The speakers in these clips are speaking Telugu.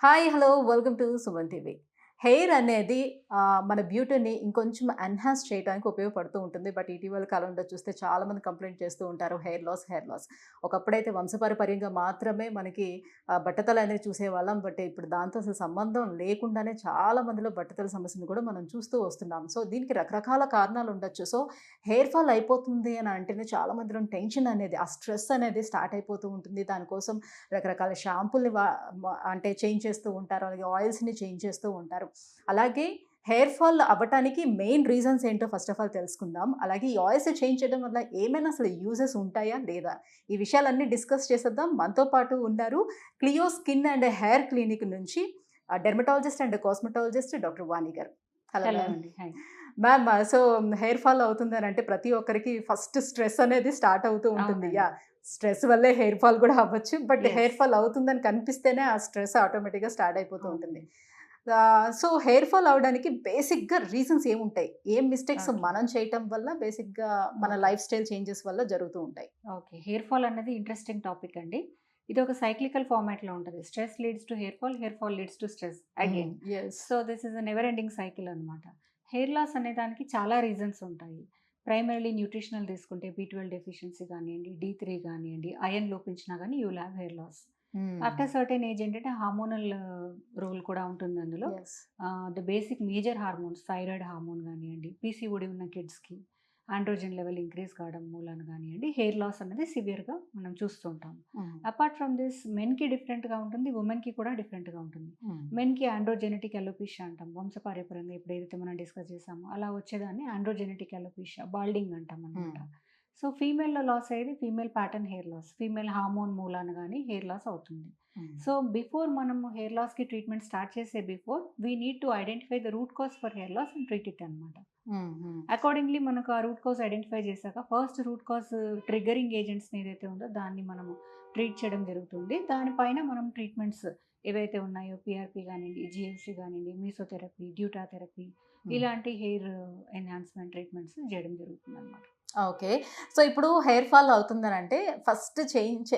Hi! Hello! Welcome to Suman TV. Hair అనేది మన బ్యూటీని ఇంకొంచెం ఎన్హాన్స్ చేయడానికి ఉపయోగపడుతూ ఉంటుంది. బట్ ఇటీవల కాలంలో చూస్తే చాలామంది కంప్లెయింట్ చేస్తూ ఉంటారు హెయిర్ లాస్, హెయిర్ లాస్. ఒకప్పుడైతే వంశపారపర్యంగా మాత్రమే మనకి బట్టతల అనేది చూసేవాళ్ళం. బట్ ఇప్పుడు దాంతో అసలు సంబంధం లేకుండానే చాలా మందిలో బట్టతల సమస్యను కూడా మనం చూస్తూ వస్తున్నాం. సో, దీనికి రకరకాల కారణాలు ఉండొచ్చు. సో, హెయిర్ ఫాల్ అయిపోతుంది అని అంటేనే చాలా మందిలో టెన్షన్ అనేది, ఆ స్ట్రెస్ అనేది స్టార్ట్ అయిపోతూ ఉంటుంది. దానికోసం రకరకాల షాంపూల్ని అంటే చేంజ్ చేస్తూ ఉంటారు. అలాగే ఆయిల్స్‌ని చేంజ్ చేస్తూ ఉంటారు. అలాగే హెయిర్ ఫాల్ అవ్వటానికి మెయిన్ రీజన్స్ ఏంటో ఫస్ట్ ఆఫ్ ఆల్ తెలుసుకుందాం. అలాగే ఈ ఆయిల్స్ చేంజ్ చేయడం వల్ల ఏమైనా అసలు యూజెస్ ఉంటాయా? లేదా? ఈ విషయాలన్నీ డిస్కస్ చేసేద్దాం. మనతో పాటు ఉన్నారు Cleo skin and hair clinic నుంచి dermatologist and cosmetologist doctor Vani garu. Hello hello ma'am. అండి. Hi. Ma'am so hair fall అవుతుందనంటే ప్రతి ఒక్కరికి ఫస్ట్ స్ట్రెస్ అనేది స్టార్ట్ అవుతూ ఉంటుంది. అవునండి. స్ట్రెస్ వల్లే హెయిర్ ఫాల్ కూడా అవ్వచ్చు. But yes. హెయిర్ ఫాల్ అవుతుందని కనిపిస్తేనే ఆ స్ట్రెస్ ఆటోమేటిక్‌గా స్టార్ట్ అయిపోతూ ఉంటుంది. అవునండి. సో, హెయిర్ ఫాల్ అవ్వడానికి బేసిక్‌గా రీజన్స్ ఏముంటాయి? ఏం మిస్టేక్స్ ఓకే. మనం చేయటం వల్ల బేసిక్‌గా మన ఓకే. లైఫ్ స్టైల్ చేంజెస్ వల్ల జరుగుతూ ఉంటాయి? ఓకే. హెయిర్ ఫాల్ అన్నది ఇంట్రెస్టింగ్ టాపిక్ అండి. ఇది ఒక సైక్లికల్ ఫార్మాట్‌లో ఉంటది. Stress leads to hair fall leads to stress again. Yes. So, this is a never ending cycle అనమాట. హెయిర్ లాస్ అనే దానికి చాలా రీజన్స్ ఉంటాయి. ప్రైమరీలీ న్యూట్రిషనల్ తీసుకుంటే బి12 డెఫిషియన్సీ గానియండి, డి3 గానియండి, ఐరన్ లోపించినా గాని you will have hair loss. Hmm. After certain age ఏంటంటే హార్మోనల్ రోల్ కూడా ఉంటుంది అందులో. Yes. The basic major hormones thyroid hormone గానియండి, పీసీఓడీ ఉన్న కిడ్స్‌కి ఆండ్రోజెన్ లెవెల్ ఇంక్రీజ్ కావడం మూలాన గానియండి, హెయిర్ లాస్ అనేది సివియర్‌గా మనం చూస్తూ ఉంటాం. హ్మ్. అపార్ట్ ఫ్రమ్ దిస్ మెన్‌కి డిఫరెంట్‌గా ఉంటుంది. వుమెన్‌కి కూడా డిఫరెంట్‌గా ఉంటుంది. హ్మ్. మెన్‌కి ఆండ్రోజెనెటిక్ అలోపేషియా అంటాం. వంశపారంపర్యంగా ఇప్పుడు ఏదైతే మనం డిస్కస్ చేసామో అలా వచ్చేదాన్ని ఆండ్రోజెనెటిక్ అలోపేషియా, బాల్డింగ్ అంటామనమాట. హ్మ్. సో, ఫీమేల్‌లో లాస్ అయ్యేది female pattern hair loss. Female hormone మూలాన గాని హెయిర్ లాస్ అవుతుంది. హ్మ్. సో, బిఫోర్ మనము హెయిర్ లాస్‌కి ట్రీట్మెంట్ స్టార్ట్ చేసే before we need to identify the root cause for hair loss and treat it అనమాట. హ్మ్. హ్మ్. అకార్డింగ్‌లీ మనకు ఆ రూట్ కాజ్ ఐడెంటిఫై చేశాక ఫస్ట్ రూట్ కాజ్ ట్రిగ్గరింగ్ ఏజెంట్స్‌ని ఏదైతే ఉందో దాన్ని మనము ట్రీట్ చేయడం జరుగుతుంది. దానిపైన మనం ట్రీట్మెంట్స్ ఏవైతే ఉన్నాయో పీఆర్‌పీ గానియండి, జీఎఫ్సీ గానియండి, మీసోథెరపీ, డ్యూటా థెరపీ హ్మ్. ఇలాంటి హెయిర్ ఎన్హాన్స్‌మెంట్ ట్రీట్మెంట్స్ చేయడం జరుగుతుందనమాట. ఓకే. సో, ఇప్పుడు హెయిర్ ఫాల్ అవుతుందనంటే ఫస్ట్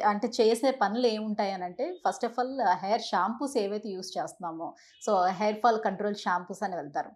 అంటే చేసే పనులు ఏముంటాయనంటే first of all hair shampoos ఏవైతే యూజ్ చేస్తున్నామో, so, hair fall control shampoos అని వెళ్తారు.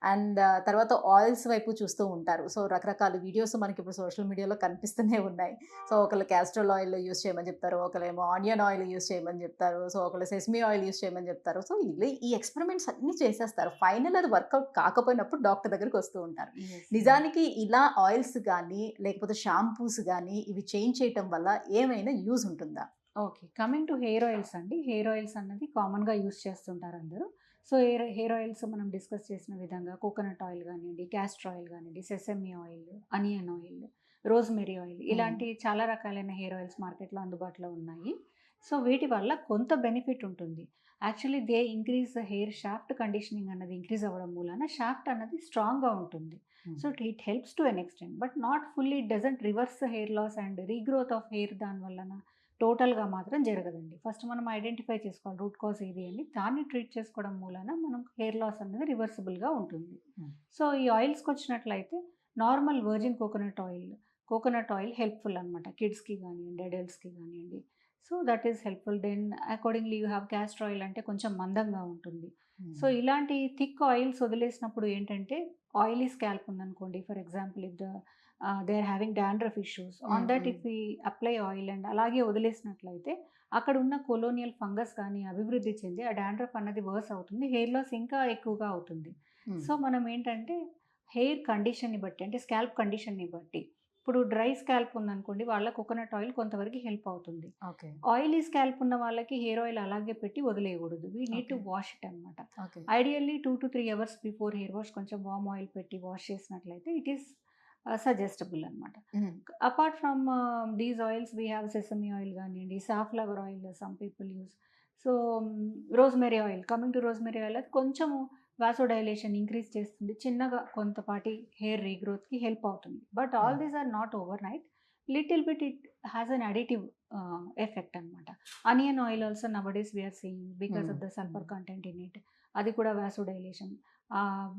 అండ్ తర్వాత ఆయిల్స్ వైపు చూస్తూ ఉంటారు. సో, రకరకాల వీడియోస్ మనకిప్పుడు సోషల్ మీడియాలో కనిపిస్తూనే ఉన్నాయి. సో, ఒకళ్ళు కాస్టర్ ఆయిల్ యూజ్ చేయమని చెప్తారు. ఒకళ్ళేమో ఆనియన్ ఆయిల్ యూజ్ చేయమని చెప్తారు. సో, ఒకళ్ళు సెసమీ ఆయిల్ యూజ్ చేయమని చెప్తారు. సో, ఈ ఎక్స్‌పెరిమెంట్స్ అన్నీ చేసేస్తారు. ఫైనల్ అది వర్కౌట్ కాకపోయినప్పుడు డాక్టర్ దగ్గరికొస్తూ ఉంటారు. యెస్. యెస్. నిజానికి ఇలా ఆయిల్స్ గానీ, లేకపోతే షాంపూస్ గానీ, ఇవి చేంజ్ చేయటం వల్ల ఏమైనా యూజ్ ఉంటుందా? Okay. Coming to hair oils అండి. హెయిర్ ఆయిల్స్ అన్నది కామన్‌గా యూజ్ చేస్తుంటారు అందరూ. సో, హెయిర్ ఆయిల్స్ మనం డిస్కస్ చేసిన విధంగా కోకోనట్ ఆయిల్ గానియండి, కాస్టర్ ఆయిల్ గానియండి, sesame oil, onion oil, rosemary oil హ్మ్. ఇలాంటి చాలా రకాలైన హెయిర్ ఆయిల్స్ మార్కెట్‌లో అందుబాటులో ఉన్నాయి. సో, వీటి వల్ల కొంత బెనిఫిట్ ఉంటుంది. Actually they increase the hair shaft conditioning అన్నది ఇంక్రీజ్ అవ్వడం మూలాన షాఫ్ట్ అన్నది స్ట్రాంగ్‌గా ఉంటుంది. Hmm. So, it helps to an extent. But not fully it doesn't reverse the hair loss and regrowth of hair దాని వలన టోటల్‌గా మాత్రం జరగదండి. ఫస్ట్ మనం ఐడెంటిఫై చేసుకోవాలి రూట్ కాజ్ ఏది అని. దాన్ని ట్రీట్ చేసుకోవడం మూలాన మనం హెయిర్ లాస్ అనేది రివర్సిబుల్‌గా ఉంటుంది. హ్మ్. సో, ఈ ఆయిల్స్‌కొచ్చినట్లయితే normal virgin coconut oil helpful అనమాట. కిడ్స్‌కి గానియండి, అడల్ట్స్‌కి గానియండి. So, that is helpful. Then accordingly you have castor oil అంటే కొంచెం మందంగా ఉంటుంది. సో, హ్మ్. ఇలాంటి థిక్ ఆయిల్స్ వదిలేసినప్పుడు ఏంటంటే ఆయిలీ స్కాల్ప్ ఉందనుకోండి for example if they are having dandruff issues. On hmm. That hmm. If we apply oil and అలాగే వదిలేసినట్లయితే అక్కడున్న కొలోనియల్ ఫంగస్ గానీ అభివృద్ధి చెంది ఆ డాండ్రఫ్ అన్నది వర్స్ అవుతుంది. హెయిర్ లాస్ ఇంకా ఎక్కువగా అవుతుంది. హ్మ్. సో, మనం ఏంటంటే హెయిర్ కండిషన్‌ని బట్టి అంటే స్కాల్ప్ కండిషన్‌ని బట్టి ఇప్పుడు డ్రై స్కాల్ప్ ఉందనుకోండి వాళ్ళకి కోకోనట్ ఆయిల్ కొంతవరకు హెల్ప్ అవుతుంది. ఓకే. ఆయిలీ స్కాల్ప్ ఉన్న వాళ్ళకి హెయిర్ ఆయిల్ అలాగే పెట్టి వదిలేయకూడదు. We need to okay. Wash it అనమాట. Okay. Ideally 2-3 hours before hair wash కొంచెం వార్మ్ ఆయిల్ పెట్టి వాష్ చేసినట్లయితే ఇట్ ఈస్ సజెస్టబుల్ అనమాట. Hmm. Apart from these oils we have sesame oil గానియండి, safflower oil some people use. So, rosemary oil coming to rosemary oil అది కొంచెము వాసోడైలేషన్ ఇంక్రీజ్ చేస్తుంది. చిన్నగా కొంతపాటి హెయిర్ రీగ్రోత్‌కి హెల్ప్ అవుతుంది. But hmm. All these are not overnight. Little bit it has an additive effect అనమాట. Onion oil also nowadays we are seeing because hmm. Of the hmm. Sulphur content in it. అది కూడా వాసోడైలేషన్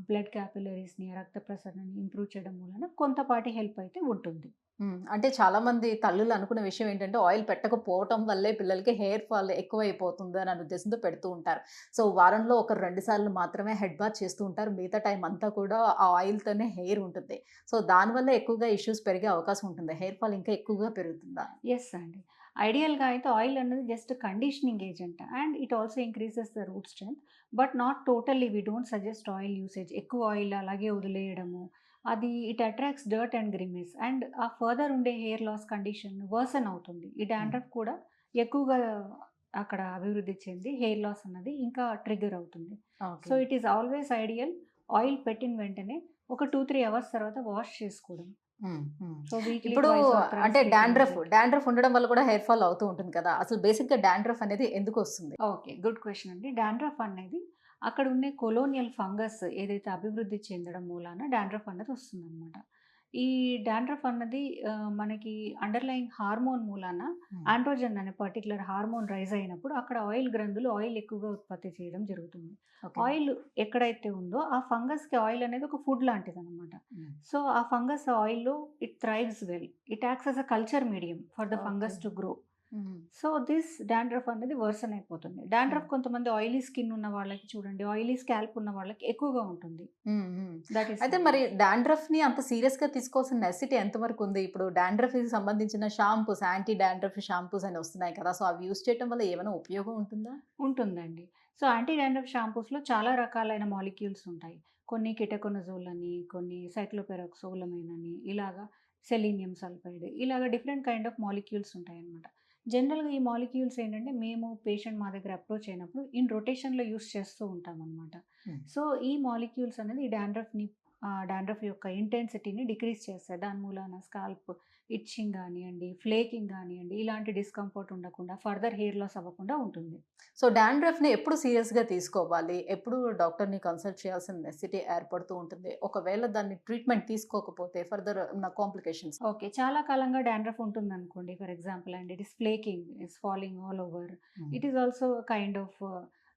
బ్లడ్ క్యాపిలరీస్‌ని, రక్త ప్రసరణని ఇంప్రూవ్ చేయడం మూలన కొంతపాటి హెల్ప్ అయితే ఉంటుంది. అంటే చాలామంది తల్లులు అనుకున్న విషయం ఏంటంటే, ఆయిల్ పెట్టకపోవటం వల్లే పిల్లలకి హెయిర్ ఫాల్ ఎక్కువైపోతుంది అనే ఉద్దేశంతో పెడుతూ ఉంటారు. సో, వారంలో ఒక 2 సార్లు మాత్రమే హెడ్ బాత్ చేస్తూ ఉంటారు. మిగతా టైం అంతా కూడా ఆ ఆయిల్‌తోనే హెయిర్ ఉంటుంది. సో, దానివల్ల ఎక్కువగా ఇష్యూస్ పెరిగే అవకాశం ఉంటుంది. హెయిర్ ఫాల్ ఇంకా ఎక్కువగా పెరుగుతుందా? యెస్ అండి. ఐడియల్‌గా అయితే ఆయిల్ అన్నది just conditioning agent and it also increases the root strength. But not totally we don't suggest oil usage. ఎక్కువ ఆయిల్ అలాగే వదిలేయడము. అది it attracts dirt and grimes and ఆ ఫర్దర్ ఉండే హెయిర్ లాస్ కండిషన్ వర్సన్ అవుతుంది. ఈ హ్మ్. డాండ్రఫ్ కూడా ఎక్కువగా అక్కడ అభివృద్ధి చెంది హెయిర్ లాస్ అన్నది ఇంకా ట్రిగ్గర్ అవుతుంది. So, okay. It is always ideal oil పెట్టిన వెంటనే ఒక 2, 3 అవర్స్ తర్వాత వాష్ చేసుకోవడం. హ్మ్. హ్మ్. సో, వీక్లీ ఇప్పుడు ట్వైస్ ఆర్ థ్రైస్ అంటే టేక్ ఎ విజిట్. డాండ్రఫ్ ఉండడం వల్ల కూడా హెయిర్ ఫాల్ అవుతూ ఉంటుంది కదా! అసలు బేసిక్‌గా డాండ్రఫ్ అనేది ఎందుకొస్తుంది? ఓకే. గుడ్ క్వెషన్ అండి. డాండ్రఫ్ అనేది అక్కడ ఉండే కొలోనియల్ ఫంగస్ ఏదైతే అభివృద్ధి చెందడం మూలాన డాండ్రఫ్ అన్నది వస్తుందనమాట. ఈ డాండ్రఫ్ అన్నది మనకి అండర్‌లయింగ్ హార్మోన్ మూలాన హ్మ్. ఆండ్రోజెన్ అనే పర్టిక్యులర్ హార్మోన్ రైజ్ అయినప్పుడు అక్కడ ఆయిల్ గ్రంథులు ఆయిల్ ఎక్కువగా ఉత్పత్తి చేయడం జరుగుతుంది. ఓకే. ఆయిల్ ఎక్కడైతే ఉందో ఆ ఫంగస్‌కి ఆయిల్ అనేది ఒక ఫుడ్ లాంటిదనమాట. హ్మ్. సో, ఆ ఫంగస్ ఆయిల్‌లో it thrives well. It acts as a culture medium for the okay. Fungus to grow. Hmm. So, this dandruff అనేది వర్సన్ అయిపోతుంది. హ్మ్. డాండ్రఫ్ కొంతమంది ఆయిలీ స్కిన్ ఉన్న వాళ్ళకి చూడండి, ఆయిలీ స్కాల్ప్ ఉన్న వాళ్ళకి ఎక్కువగా ఉంటుంది. హ్మ్. హ్మ్. దట్ ఈస్ అయితే హౌ ఇట్ మరి ఈస్. డాండ్రఫ్‌ని అంత సీరియస్‌గా తీసుకోవాల్సిన నెసెసిటీ ఎంతవరకు ఉంది? ఇప్పుడు డాండ్రఫ్‌కి సంబంధించిన షాంపూస్, యాంటీ డాండ్రఫ్ షాంపూస్ అని వస్తున్నాయి కదా! సో, అవి యూజ్ చేయటం వల్ల ఏమైనా ఉపయోగం ఉంటుందా? ఉంటుందండి. సో, యాంటీ డాండ్రఫ్ షాంపూస్‌లో చాలా రకాలైన మాలిక్యూల్స్ ఉంటాయి. కొన్ని కిటకొనజోల్ అని, కొన్ని సైక్లోపెరాక్సోలమైన్ అని, ఇలాగా సెలీనియం సల్ఫైడ్ ఇలాగ డిఫరెంట్ కైండ్ ఆఫ్ మాలిక్యూల్స్ ఉంటాయన్నమాట. జనరల్‌గా ఈ మాలిక్యూల్స్ ఏంటంటే మేము పేషెంట్ మా దగ్గర అప్రోచ్ అయినప్పుడు ఇన్ రొటేషన్‌లో యూజ్ చేస్తూ ఉంటామన్నమాట. హ్మ్. సో, ఈ మాలిక్యూల్స్ అనేది ఈ డాండ్రఫ్ యొక్క ఇంటెన్సిటీని డిక్రీజ్ చేస్తాయి. దాని మూలాన స్కాల్ప్ ఇట్చింగ్ గానియండి, ఫ్లేకింగ్ గానియండి, ఇలాంటి డిస్కంఫర్ట్ ఉండకుండా ఫర్దర్ హెయిర్ లాస్ అవ్వకుండా ఉంటుంది. సో, డాండ్రఫ్‌ని ఎప్పుడు సీరియస్‌గా తీసుకోవాలి? ఎప్పుడు డాక్టర్‌ని కన్సల్ట్ చేయాల్సిన నెసెసిటీ ఏర్పడుతూ ఉంటుంది? ఒకవేళ దాన్ని ట్రీట్మెంట్ తీసుకోకపోతే ఫర్దర్ ఉన్న కాంప్లికేషన్స్. ఓకే. చాలా కాలంగా డాండ్రఫ్ ఉంటుందనుకోండి. For example and it is flaking, it's falling all over. Hmm. It is also kind of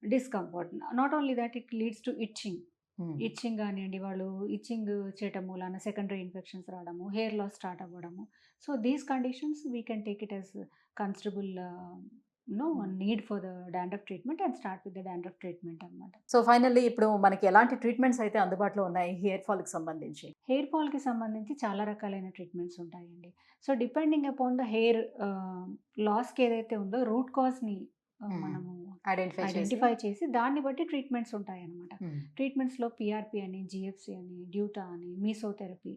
discomfort. Not only that it leads to itching. Hmm. Itching గానియండి, వాళ్ళు ఇట్చింగ్ చేయటం మూలాన సెకండరీ ఇన్ఫెక్షన్స్ రావడము, హెయిర్ లాస్ స్టార్ట్ అవ్వడము. So, these conditions we can take it as considerable hmm. Need for the dandruff treatment and start with the dandruff treatment అనమాట. సో, ఫైనల్లీ ఇప్పుడు మనకి ఎలాంటి ట్రీట్మెంట్స్ అయితే అందుబాటులో ఉన్నాయి హెయిర్ ఫాల్‌కి సంబంధించి? హెయిర్ ఫాల్‌కి సంబంధించి చాలా రకాలైన ట్రీట్మెంట్స్ ఉంటాయండి. So, depending upon the hair లాస్‌కి ఏదైతే ఉందో రూట్ కాజ్‌ని హ్మ్. మనము ఐడెంటిఫై చేసి. ఐడెంటిఫై చేసి దాన్ని బట్టి ట్రీట్మెంట్స్ ఉంటాయన్నమాట. హ్మ్. ట్రీట్మెంట్స్‌లో పీఆర్‌పీ అని, జీఎఫ్సీ అని, డ్యూటా అని, మీసోథెరపీ.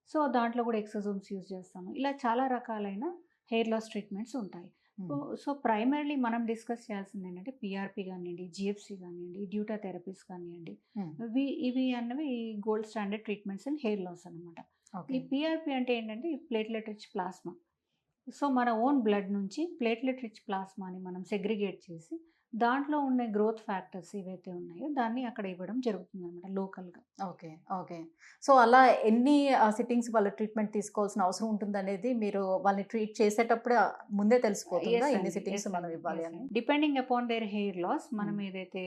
సో, దాంట్లో కూడా ఎక్సోజోమ్స్ యూజ్ చేస్తాము. ఇలా చాలా రకాలైన హెయిర్ లాస్ ట్రీట్మెంట్స్ ఉంటాయి. So, hmm. సో ప్రైమర్‌లీ మనం డిస్కస్ చేయాల్సిందేంటంటే పీఆర్‌పీ గానియండి, జీఎఫ్సీ గానియండి, డ్యూటా థెరపీస్ కానియండి. హ్మ్. ఇవి అన్నవి gold standard treatments in hair loss అనమాట. ఓకే. ఈ పీఆర్‌పీ అంటే ఏంటంటే ఈ ప్లేట్‌లెట్ రిచ్ ప్లాస్మా. సో, మన ఓన్ బ్లడ్ నుంచి ప్లేట్‌లెట్ రిచ్ ప్లాస్మాని మనం సెగ్రిగేట్ చేసి, దాంట్లో ఉన్న గ్రోత్ ఫ్యాక్టర్స్ ఏవైతే ఉన్నాయో దాన్ని అక్కడ ఇవ్వడం జరుగుతుందనమాట లోకల్‌గా. ఓకే. ఓకే. సో, అలా ఎన్ని సిట్టింగ్స్ వాళ్ళు ట్రీట్మెంట్ తీసుకోవాల్సిన అవసరం ఉంటుందనేది మీరు వాళ్ళని ట్రీట్ చేసేటప్పుడే ముందే తెలిసిపోతుందా? యెస్ ఇన్ని అండి. సిట్టింగ్స్ యెస్ మనం అండి. ఇవ్వాలి యెస్ అని? అండి. Depending upon their hair loss మనం హ్మ్. ఏదైతే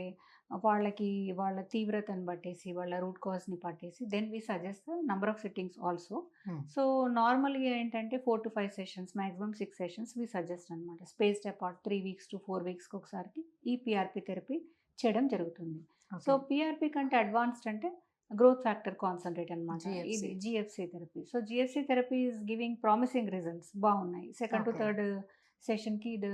వాళ్ళకి వాళ్ళ తీవ్రతను బట్టేసి, వాళ్ళ రూట్ కాజ్‌ని పట్టేసి then we suggest the number of sittings also. Hmm. So, నార్మల్‌గా ఏంటంటే 4-5 sessions maximum 6 sessions we suggest అనమాట. స్పేస్డ్ అపార్ట్ 3 వీక్స్ టు 4 వీక్స్‌కి ఒకసారికి ఈ పీఆర్‌పీ థెరపీ చేయడం జరుగుతుంది. So, okay. పీఆర్‌పీ కంటే అడ్వాన్స్డ్ అంటే గ్రోత్ ఫ్యాక్టర్ కాన్సంట్రేట్ అనమాట. ఇది GFC. GFC therapy. So, GFC therapy is giving promising results బావున్నాయి. Second to okay. థర్డ్ సెషన్‌కి the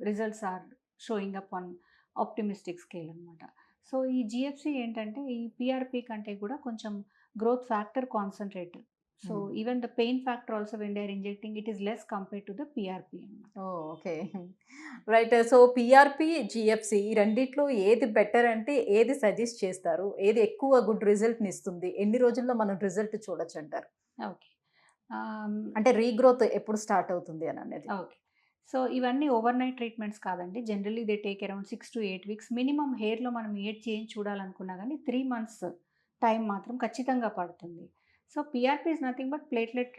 results are showing up on optimistic scale అనమాట. సో, ఈ జీఎఫ్‌సీ ఏంటంటే ఈ పీఆర్‌పీ కంటే కూడా కొంచెం growth factor concentrate. So, hmm. Even the pain factor also when they are injecting it is less compared to the PRP అనమాట. Oh! Okay. Right. So, PRP, GFC ఈ రెండిట్లో ఏది బెటర్ అంటే ఏది సజెస్ట్ చేస్తారు? ఏది ఎక్కువ గుడ్ రిజల్ట్‌నిస్తుంది? ఎన్ని రోజుల్లో మనం రిజల్ట్ చూడొచ్చంటారు? ఓకే. ఆహ్, అంటే రీగ్రోత్ ఎప్పుడు స్టార్ట్ అవుతుంది అననేది? ఓకే. సో, ఇవన్నీ ఓవర్‌నైట్ ట్రీట్మెంట్స్ కాదండి. Generally they take around 6-8 weeks. Minimum హెయిర్‌లో మనం ఏ చేంజ్ చూడాలనుకున్నా గానీ 3 మంత్స్ టైం మాత్రం ఖచ్చితంగా పడుతుంది. So, PRP is nothing but platelet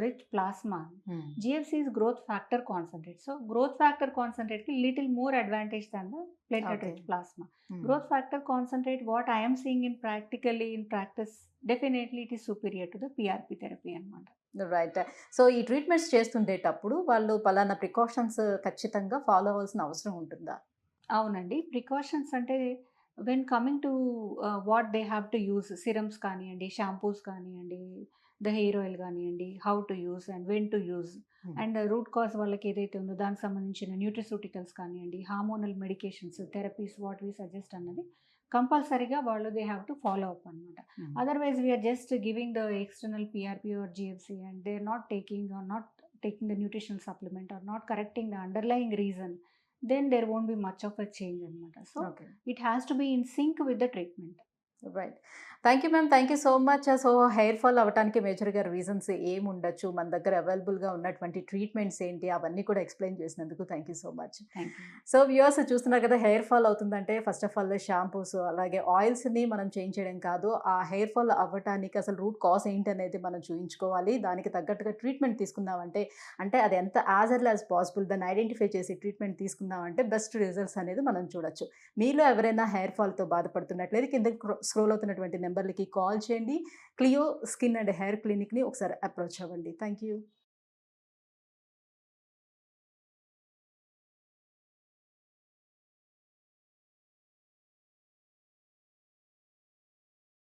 rich plasma, GFC is growth factor concentrate. So growth factor కాన్సన్ట్రేట్కి little more advantage than the platelet okay. Rich plasma. Growth factor concentrate, what I am seeing in practice, definitely it is superior to the PRP therapy అన్నమాట. రైట్. సో ఈ ట్రీట్మెంట్స్ చేస్తుండేటప్పుడు వాళ్ళు పలానా ప్రికాషన్స్ ఖచ్చితంగా ఫాలో అవ్వాల్సిన అవసరం ఉంటుందా? అవునండి. ప్రికాషన్స్ అంటే when coming to what they have to use, serums కానియండి, షాంపూస్ కానియండి, ద హెయిర్ ఆయిల్ కానియండి, how to use and when to use, and root cause వాళ్ళకి ఏదైతే ఉందో దానికి సంబంధించిన న్యూట్రిసూటికల్స్ కానియండి, hormonal medications, therapies what we suggest అన్నది కంపల్సరీగా వాళ్ళు they have to follow up అనమాట. Otherwise we are just giving the external PRP or GFC and they are not taking the nutritional supplement or not correcting the underlying reason, then there won't be much of a change anamata. So okay. it has to be in sync with the treatment. Right. Thank you ma'am. Thank you so much. So hair fall అవ్వటానికి మేజర్గా రీజన్స్ ఏముండొచ్చు, మన దగ్గర అవైలబుల్గా ఉన్నటువంటి ట్రీట్మెంట్స్ ఏంటి, అవన్నీ కూడా ఎక్స్ప్లెయిన్ చేసినందుకు thank you so much. Thank you. So viewers చూస్తున్నారు కదా, హెయిర్ ఫాల్ అవుతుందంటే ఫస్ట్ ఆఫ్ ఆల్ షాంపూస్ అలాగే ఆయిల్స్ని మనం చేంజ్ చేయడం కాదు, ఆ హెయిర్ ఫాల్ అవ్వటానికి అసలు రూట్ కాజ్ ఏంటి అనేది మనం చూయించుకోవాలి. దానికి తగ్గట్టుగా ట్రీట్మెంట్ తీసుకుందామంటే, అంటే అది ఎంత యాజ్ ఎర్లీ యాజ్ పాసిబుల్ దాన్ని ఐడెంటిఫై చేసి ట్రీట్మెంట్ తీసుకుందామంటే బెస్ట్ రిజల్ట్స్ అనేది మనం చూడొచ్చు. మీలో ఎవరైనా హెయిర్ ఫాల్తో బాధపడుతున్నట్లయితే కింద స్క్రోల్ అవుతున్నటువంటి నెంబర్లకి కాల్ చేయండి. క్లియో స్కిన్ అండ్ హెయిర్ క్లినిక్ని ఒకసారి అప్రోచ్ అవ్వండి. Thank you.